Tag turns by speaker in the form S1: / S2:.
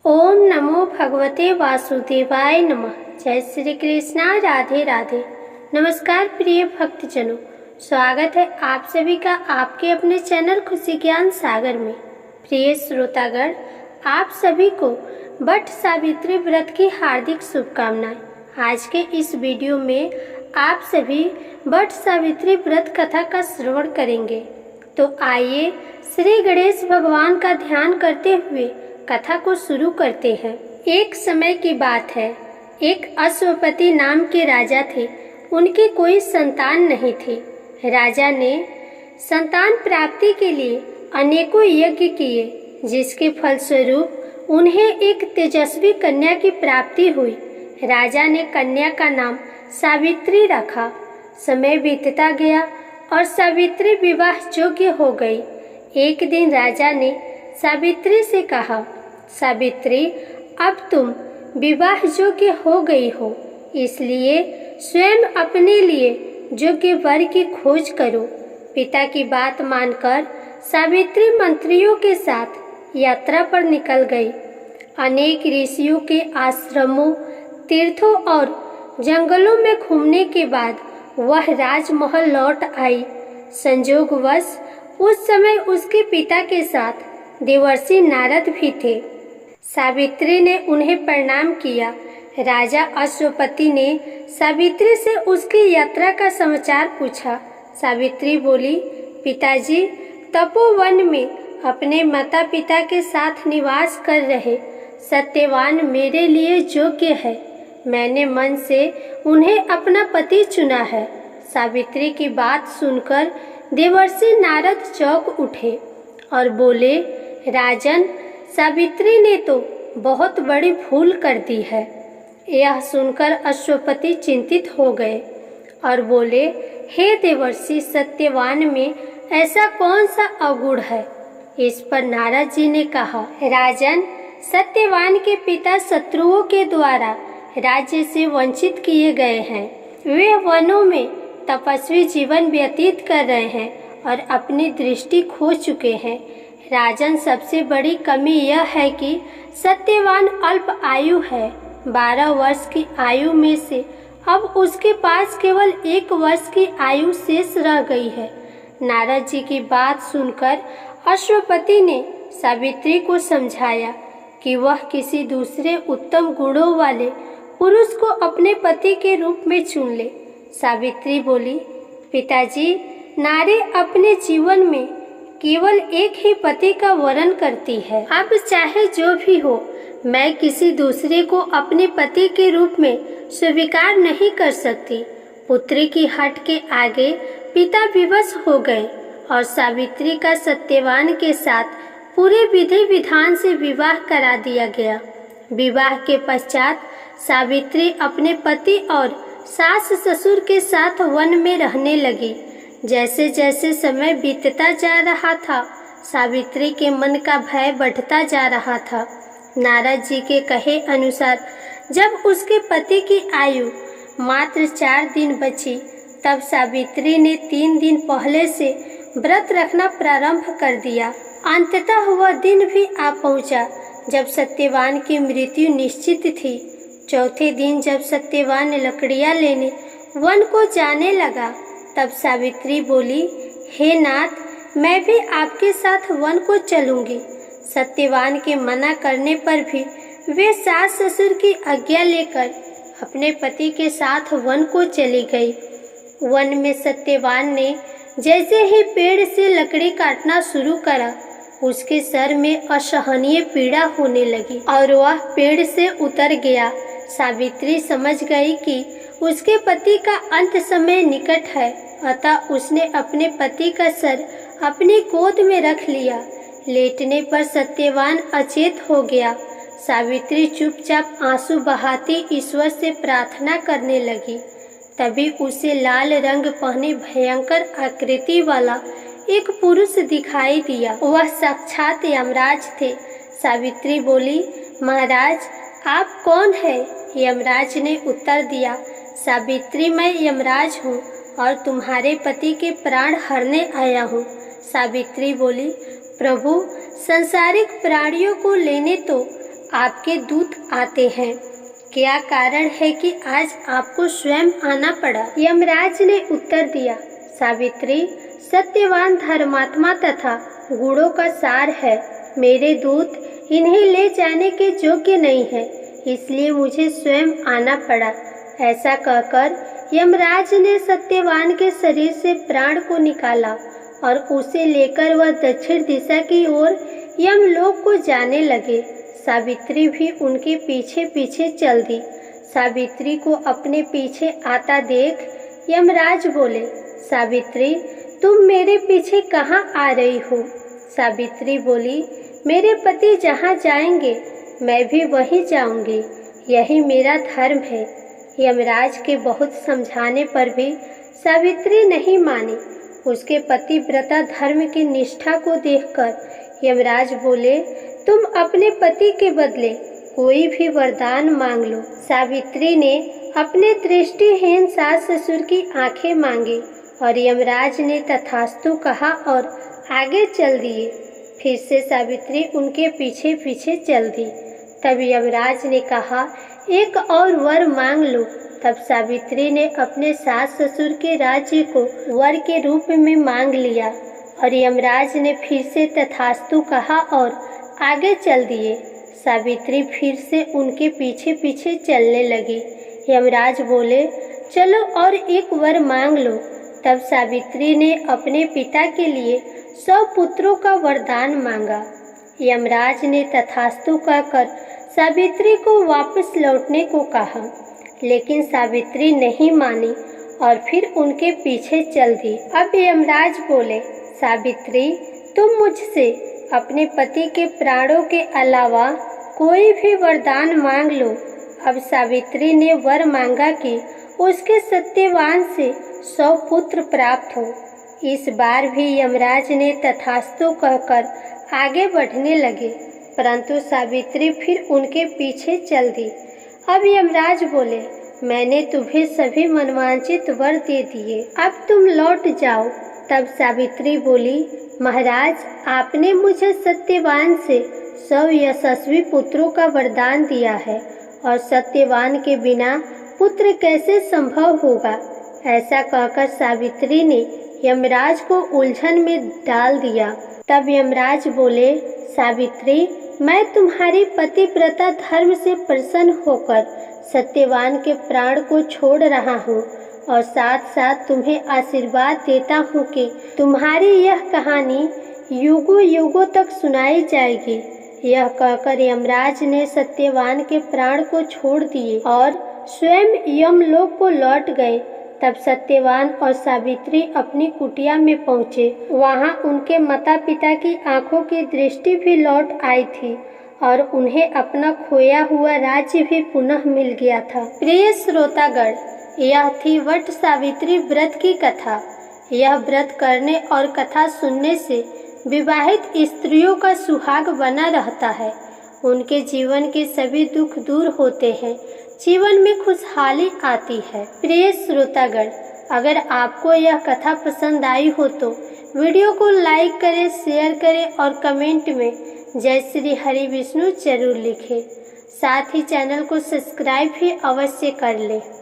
S1: ओम नमो भगवते वासुदेवाय नमः। जय श्री कृष्णा, राधे राधे। नमस्कार प्रिय भक्तजनों, स्वागत है आप सभी का आपके अपने चैनल खुशी ज्ञान सागर में। प्रिय श्रोतागण, आप सभी को वट सावित्री व्रत की हार्दिक शुभकामनाएं। आज के इस वीडियो में आप सभी वट सावित्री व्रत कथा का श्रवण करेंगे। तो आइए श्री गणेश भगवान का ध्यान करते हुए कथा को शुरू करते हैं। एक समय की बात है, एक अश्वपति नाम के राजा थे। उनकी कोई संतान नहीं थी। राजा ने संतान प्राप्ति के लिए अनेकों यज्ञ किए, जिसके फलस्वरूप उन्हें एक तेजस्वी कन्या की प्राप्ति हुई। राजा ने कन्या का नाम सावित्री रखा। समय बीतता गया और सावित्री विवाह योग्य हो गई। एक दिन राजा ने सावित्री से कहा, सावित्री, अब तुम विवाह योग्य हो गई हो, इसलिए स्वयं अपने लिए योग्य वर की खोज करो। पिता की बात मानकर सावित्री मंत्रियों के साथ यात्रा पर निकल गई। अनेक ऋषियों के आश्रमों, तीर्थों और जंगलों में घूमने के बाद वह राजमहल लौट आई। संयोगवश उस समय उसके पिता के साथ देवर्षि नारद भी थे। सावित्री ने उन्हें प्रणाम किया। राजा अश्वपति ने सावित्री से उसकी यात्रा का समाचार पूछा। सावित्री बोली, पिताजी, तपोवन में अपने माता पिता के साथ निवास कर रहे सत्यवान मेरे लिए योग्य है। मैंने मन से उन्हें अपना पति चुना है। सावित्री की बात सुनकर देवर्षि नारद चौंक उठे और बोले, राजन, सावित्री ने तो बहुत बड़ी भूल कर दी है। यह सुनकर अश्वपति चिंतित हो गए और बोले, हे देवर्षि, सत्यवान में ऐसा कौन सा अवगुण है? इस पर नारद जी ने कहा, राजन, सत्यवान के पिता शत्रुओं के द्वारा राज्य से वंचित किए गए हैं। वे वनों में तपस्वी जीवन व्यतीत कर रहे हैं और अपनी दृष्टि खो चुके हैं। राजन, सबसे बड़ी कमी यह है कि सत्यवान अल्प आयु है। 12 वर्ष की आयु में से अब उसके पास केवल 1 वर्ष की आयु शेष रह गई है। नारद जी की बात सुनकर अश्वपति ने सावित्री को समझाया कि वह किसी दूसरे उत्तम गुणों वाले पुरुष को अपने पति के रूप में चुन ले। सावित्री बोली, पिताजी, नारी अपने जीवन में केवल एक ही पति का वरण करती है। अब चाहे जो भी हो, मैं किसी दूसरे को अपने पति के रूप में स्वीकार नहीं कर सकती। पुत्री की हट के आगे पिता विवश हो गए और सावित्री का सत्यवान के साथ पूरे विधि विधान से विवाह करा दिया गया। विवाह के पश्चात सावित्री अपने पति और सास ससुर के साथ वन में रहने लगी। जैसे जैसे समय बीतता जा रहा था, सावित्री के मन का भय बढ़ता जा रहा था। नारद जी के कहे अनुसार जब उसके पति की आयु मात्र 4 दिन बची, तब सावित्री ने 3 दिन पहले से व्रत रखना प्रारंभ कर दिया। अंततः वह दिन भी आ पहुंचा जब सत्यवान की मृत्यु निश्चित थी। चौथे दिन जब सत्यवान लकड़ियां लेने वन को जाने लगा, तब सावित्री बोली, हे नाथ, मैं भी आपके साथ वन को चलूंगी। सत्यवान के मना करने पर भी वे सास ससुर की आज्ञा लेकर अपने पति के साथ वन को चली गई। वन में सत्यवान ने जैसे ही पेड़ से लकड़ी काटना शुरू करा, उसके सर में असहनीय पीड़ा होने लगी और वह पेड़ से उतर गया। सावित्री समझ गई कि उसके पति का अंत समय निकट है, अतः उसने अपने पति का सर अपनी गोद में रख लिया। लेटने पर सत्यवान अचेत हो गया। सावित्री चुपचाप आंसू बहाती ईश्वर से प्रार्थना करने लगी। तभी उसे लाल रंग पहने भयंकर आकृति वाला एक पुरुष दिखाई दिया। वह साक्षात यमराज थे। सावित्री बोली, महाराज, आप कौन है? यमराज ने उत्तर दिया, सावित्री, मैं यमराज हूँ और तुम्हारे पति के प्राण हरने आया हूँ। सावित्री बोली, प्रभु, संसारिक प्राणियों को लेने तो आपके दूत आते हैं। क्या कारण है कि आज आपको स्वयं आना पड़ा? यमराज ने उत्तर दिया, सावित्री, सत्यवान धर्मात्मा तथा गुणों का सार है। मेरे दूत इन्हें ले जाने के योग्य नहीं है, इसलिए मुझे स्वयं आना पड़ा। ऐसा कहकर यमराज ने सत्यवान के शरीर से प्राण को निकाला और उसे लेकर वह दक्षिण दिशा की ओर यमलोक को जाने लगे। सावित्री भी उनके पीछे पीछे चल दी। सावित्री को अपने पीछे आता देख यमराज बोले, सावित्री, तुम मेरे पीछे कहाँ आ रही हो? सावित्री बोली, मेरे पति जहाँ जाएंगे मैं भी वहीं जाऊंगी, यही मेरा धर्म है। यमराज के बहुत समझाने पर भी सावित्री नहीं मानी। उसके पतिव्रता धर्म की निष्ठा को देखकर यमराज बोले, तुम अपने पति के बदले कोई भी वरदान मांग लो। सावित्री ने अपने दृष्टिहीन सास ससुर की आंखें मांगी और यमराज ने तथास्तु कहा और आगे चल दिए। फिर से सावित्री उनके पीछे पीछे चल दी। तब यमराज ने कहा, एक और वर मांग लो। तब सावित्री ने अपने सास ससुर के राज्य को वर के रूप में मांग लिया और यमराज ने फिर से तथास्तु कहा और आगे चल दिए। सावित्री फिर से उनके पीछे पीछे चलने लगी। यमराज बोले, चलो और एक वर मांग लो। तब सावित्री ने अपने पिता के लिए 100 पुत्रों का वरदान मांगा। यमराज ने तथास्तु कहकर सावित्री को वापस लौटने को कहा, लेकिन सावित्री नहीं मानी और फिर उनके पीछे चल दी। अब यमराज बोले, सावित्री, तुम मुझसे अपने पति के प्राणों के अलावा कोई भी वरदान मांग लो। अब सावित्री ने वर मांगा कि उसके सत्यवान से 100 पुत्र प्राप्त हो। इस बार भी यमराज ने तथास्तु कहकर आगे बढ़ने लगे, परंतु सावित्री फिर उनके पीछे चल दी। अब यमराज बोले, मैंने तुम्हें सभी मनवांचित वर दे दिए, अब तुम लौट जाओ। तब सावित्री बोली, महाराज, आपने मुझे सत्यवान से 100 यशस्वी पुत्रों का वरदान दिया है और सत्यवान के बिना पुत्र कैसे संभव होगा? ऐसा कहकर सावित्री ने यमराज को उलझन में डाल दिया। तब यमराज बोले, सावित्री, मैं तुम्हारी पतिव्रता धर्म से प्रसन्न होकर सत्यवान के प्राण को छोड़ रहा हूँ और साथ साथ तुम्हें आशीर्वाद देता हूँ कि तुम्हारी यह कहानी युगों युगों तक सुनाई जाएगी। यह कहकर यमराज ने सत्यवान के प्राण को छोड़ दिए और स्वयं यमलोक को लौट गए। तब सत्यवान और सावित्री अपनी कुटिया में पहुँचे। वहाँ उनके माता पिता की आंखों की दृष्टि भी लौट आई थी और उन्हें अपना खोया हुआ राज्य भी पुनः मिल गया था। प्रिय श्रोतागण, यह थी वट सावित्री व्रत की कथा। यह व्रत करने और कथा सुनने से विवाहित स्त्रियों का सुहाग बना रहता है। उनके जीवन के सभी दुख दूर होते हैं, जीवन में खुशहाली आती है। प्रिय श्रोतागण, अगर आपको यह कथा पसंद आई हो तो वीडियो को लाइक करें, शेयर करें और कमेंट में जय श्री हरि विष्णु जरूर लिखें। साथ ही चैनल को सब्सक्राइब भी अवश्य कर लें।